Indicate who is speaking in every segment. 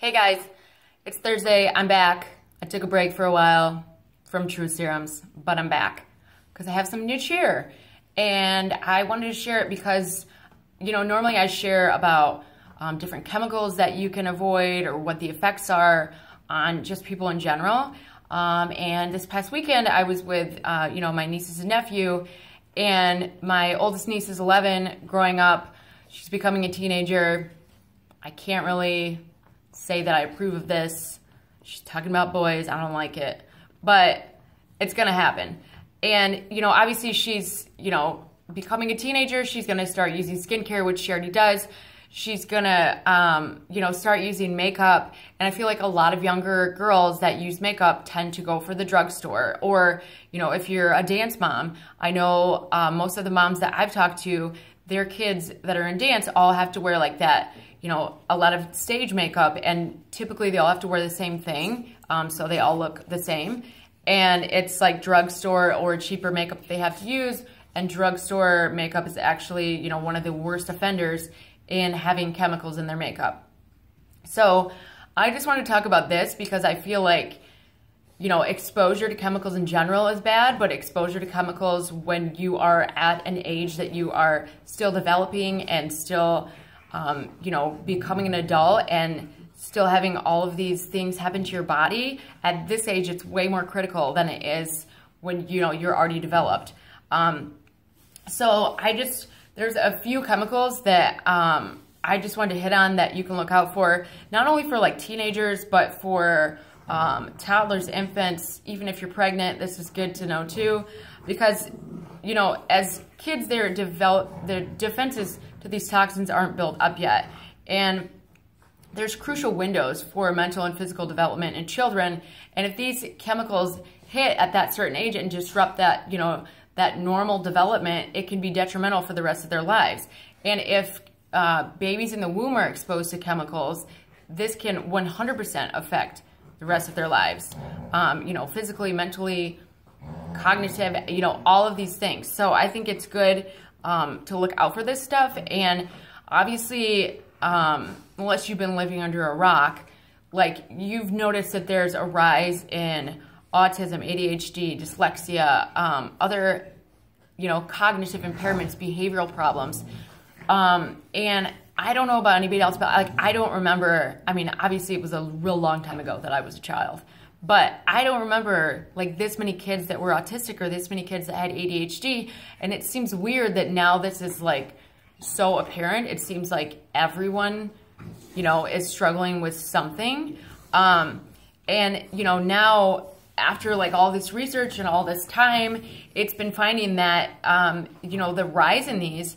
Speaker 1: Hey guys, it's Thursday. I'm back. I took a break for a while from Truth Serums, but I'm back because I have some new cheer. And I wanted to share it because, you know, normally I share about different chemicals that you can avoid or what the effects are on just people in general. And this past weekend I was with, you know, my nieces and nephew, and my oldest niece is 11, growing up. She's becoming a teenager. I can't really say that I approve of this. She's talking about boys. I don't like it, but it's gonna happen. And, you know, obviously she's, you know, becoming a teenager. She's gonna start using skincare, which she already does. She's gonna, you know, start using makeup. And I feel like a lot of younger girls that use makeup tend to go for the drugstore. Or, you know, if you're a dance mom, I know most of the moms that I've talked to, their kids that are in dance all have to wear like that, you know, a lot of stage makeup, and typically they all have to wear the same thing, so they all look the same. And it's like drugstore or cheaper makeup they have to use, and drugstore makeup is actually, you know, one of the worst offenders in having chemicals in their makeup. So I just want to talk about this because I feel like, you know, exposure to chemicals in general is bad, but exposure to chemicals when you are at an age that you are still developing and still, you know, becoming an adult and still having all of these things happen to your body, at this age, it's way more critical than it is when, you know, you're already developed. So there's a few chemicals that I just wanted to hit on that you can look out for, not only for like teenagers, but for toddlers, infants, even if you're pregnant. This is good to know too, because, you know, as kids, their defenses to these toxins aren't built up yet. And there's crucial windows for mental and physical development in children. And if these chemicals hit at that certain age and disrupt that, you know, that normal development, it can be detrimental for the rest of their lives. And if babies in the womb are exposed to chemicals, this can 100% affect the rest of their lives, you know, physically, mentally, cognitive, you know, all of these things. So I think it's good to look out for this stuff. And obviously, unless you've been living under a rock, like you've noticed that there's a rise in autism, ADHD, dyslexia, other, you know, cognitive impairments, behavioral problems. And I don't know about anybody else, but like, I don't remember, I mean, obviously it was a real long time ago that I was a child, but I don't remember like this many kids that were autistic or this many kids that had ADHD. And it seems weird that now this is like so apparent. It seems like everyone, you know, is struggling with something. And, you know, now after like all this research and all this time, it's been finding that, you know, the rise in these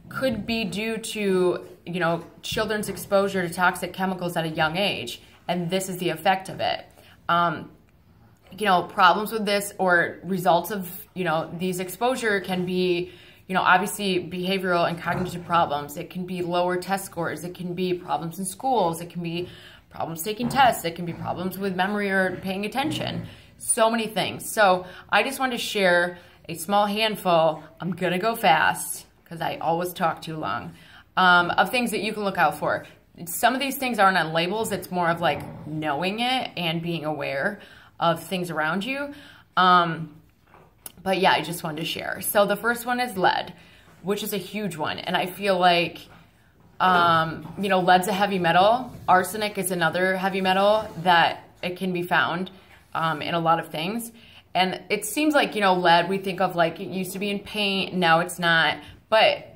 Speaker 1: could be due to, you know, children's exposure to toxic chemicals at a young age. And this is the effect of it. You know, problems with this or results of, you know, these exposure can be, you know, obviously behavioral and cognitive problems. It can be lower test scores. It can be problems in schools. It can be problems taking tests. It can be problems with memory or paying attention. So many things. So I just wanted to share a small handful. I'm going to go fast because I always talk too long, of things that you can look out for. Some of these things aren't on labels. It's more of like knowing it and being aware of things around you. But yeah, I just wanted to share. So the first one is lead, which is a huge one. And I feel like, you know, lead's a heavy metal. Arsenic is another heavy metal that it can be found in a lot of things. And it seems like, you know, lead, we think of like it used to be in paint. Now it's not. But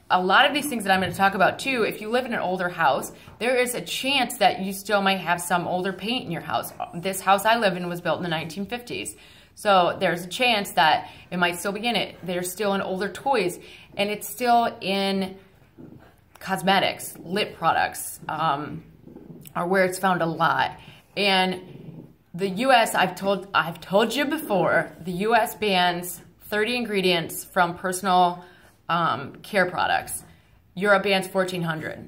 Speaker 1: a lot of these things that I'm going to talk about too, if you live in an older house, there is a chance that you still might have some older paint in your house. This house I live in was built in the 1950s. So there's a chance that it might still be in it. There's still in older toys, and it's still in cosmetics, lip products, are where it's found a lot. And the U.S., I've told you before, the U.S. bans 30 ingredients from personal care products. Europe bans 1,400.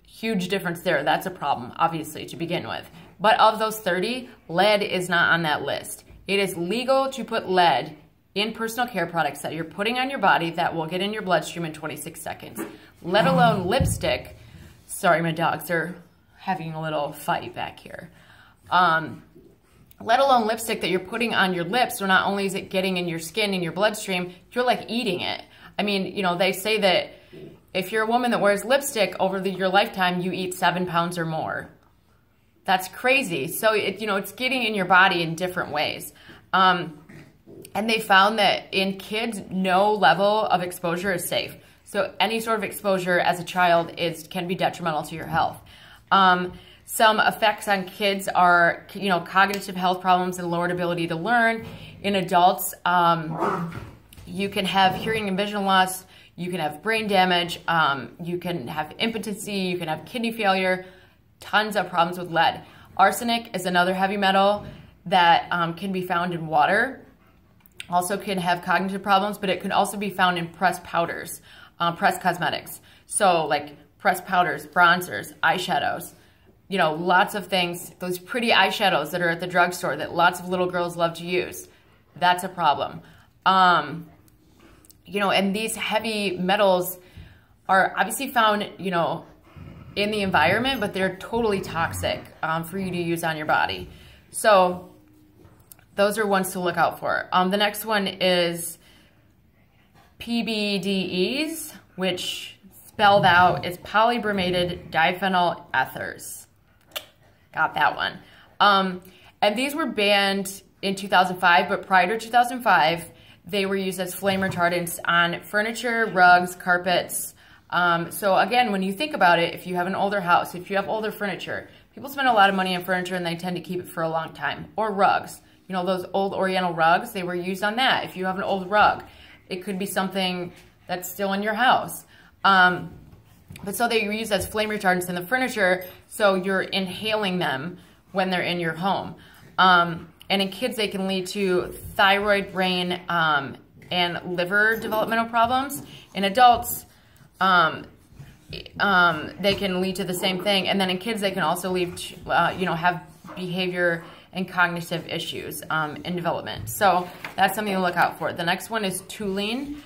Speaker 1: Huge difference there. That's a problem, obviously, to begin with. But of those 30, lead is not on that list. It is legal to put lead in personal care products that you're putting on your body that will get in your bloodstream in 26 seconds, let alone lipstick. Sorry, my dogs are having a little fight back here. Let alone lipstick that you're putting on your lips. So not only is it getting in your skin, in your bloodstream, you're like eating it. I mean, you know, they say that if you're a woman that wears lipstick over your lifetime, you eat 7 pounds or more. That's crazy. So, you know, it's getting in your body in different ways. And they found that in kids, no level of exposure is safe. So any sort of exposure as a child can be detrimental to your health. Some effects on kids are, you know, cognitive health problems and lowered ability to learn. In adults, you can have hearing and vision loss. You can have brain damage. You can have impotency. You can have kidney failure. Tons of problems with lead. Arsenic is another heavy metal that can be found in water. Also can have cognitive problems, but it can also be found in pressed powders, pressed cosmetics. So like pressed powders, bronzers, eyeshadows, you know, lots of things, those pretty eyeshadows that are at the drugstore that lots of little girls love to use. That's a problem. You know, and these heavy metals are obviously found, you know, in the environment, but they're totally toxic for you to use on your body. So those are ones to look out for. The next one is PBDEs, which spelled out is polybromated diphenyl ethers. Got that one. And these were banned in 2005, but prior to 2005, they were used as flame retardants on furniture, rugs, carpets. So again, when you think about it, if you have an older house, if you have older furniture, people spend a lot of money on furniture and they tend to keep it for a long time. Or rugs. You know, those old Oriental rugs, they were used on that. If you have an old rug, it could be something that's still in your house. But so they were used as flame retardants in the furniture, so you're inhaling them when they're in your home. And in kids, they can lead to thyroid, brain, and liver developmental problems. In adults, they can lead to the same thing. And then in kids, they can also lead to, you know, have behavior and cognitive issues in development. So that's something to look out for. The next one is toluene.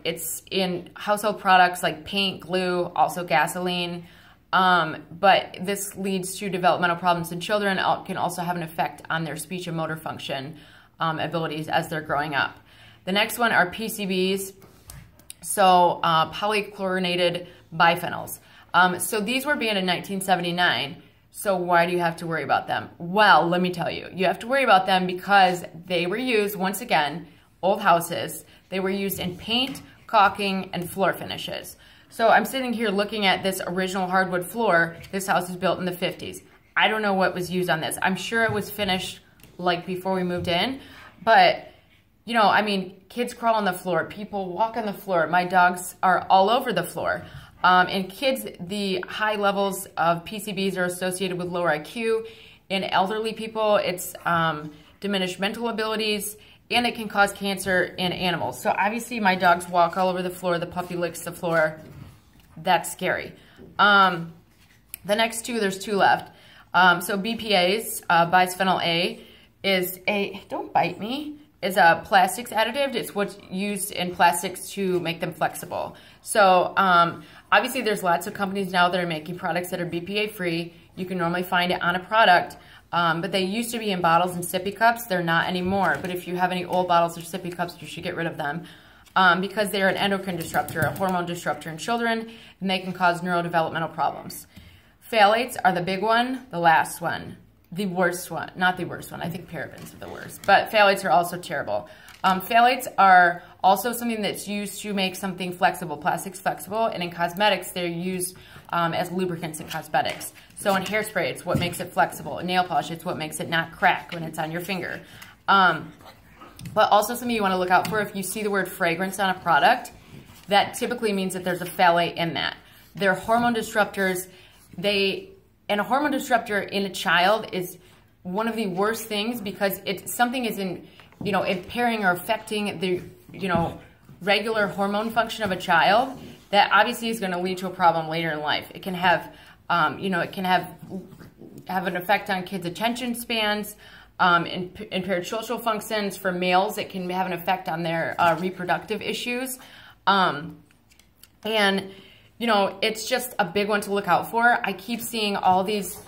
Speaker 1: It's in household products like paint, glue, also gasoline. But this leads to developmental problems in children. It can also have an effect on their speech and motor function abilities as they're growing up. The next one are PCBs, so polychlorinated biphenyls. So these were banned in 1979. So why do you have to worry about them? Well, let me tell you. You have to worry about them because they were used, once again, old houses. They were used in paint, caulking, and floor finishes. So I'm sitting here looking at this original hardwood floor. This house was built in the 50s. I don't know what was used on this. I'm sure it was finished like before we moved in. But, you know, I mean, kids crawl on the floor. People walk on the floor. My dogs are all over the floor. In kids, the high levels of PCBs are associated with lower IQ. In elderly people, it's diminished mental abilities, and it can cause cancer in animals. So obviously my dogs walk all over the floor. The puppy licks the floor. That's scary. The next two, there's two left. So BPAs, bisphenol A, is a, don't bite me, is a plastics additive. It's what's used in plastics to make them flexible. So obviously there's lots of companies now that are making products that are BPA free. You can normally find it on a product, but they used to be in bottles and sippy cups. They're not anymore. But if you have any old bottles or sippy cups, you should get rid of them because they're an endocrine disruptor, a hormone disruptor in children, and they can cause neurodevelopmental problems. Phthalates are the big one, the last one. The worst one, not the worst one. I think parabens are the worst, but phthalates are also terrible. Phthalates are also something that's used to make something flexible, plastics flexible, and in cosmetics, they're used as lubricants in cosmetics. So in hairspray, it's what makes it flexible. In nail polish, it's what makes it not crack when it's on your finger. But also something you want to look out for, if you see the word fragrance on a product, that typically means that there's a phthalate in that. They're hormone disruptors. And a hormone disruptor in a child is one of the worst things because something is impairing or affecting the, regular hormone function of a child that obviously is going to lead to a problem later in life. It can have, it can have an effect on kids' attention spans, impaired social functions. For males, it can have an effect on their reproductive issues. And you know, it's just a big one to look out for. I keep seeing all these,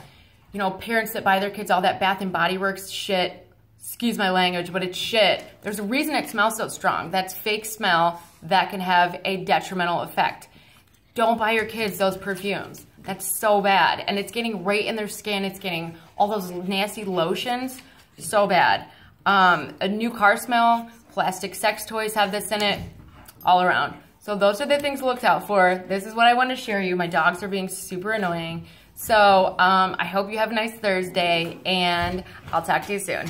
Speaker 1: you know, parents that buy their kids all that Bath and Body Works shit. Excuse my language, but it's shit. There's a reason it smells so strong. That's fake smell that can have a detrimental effect. Don't buy your kids those perfumes. That's so bad. And it's getting right in their skin. It's getting all those nasty lotions. So bad. A new car smell, plastic sex toys have this in it, all around. So those are the things to look out for. This is what I want to share you. My dogs are being super annoying. So I hope you have a nice Thursday, and I'll talk to you soon.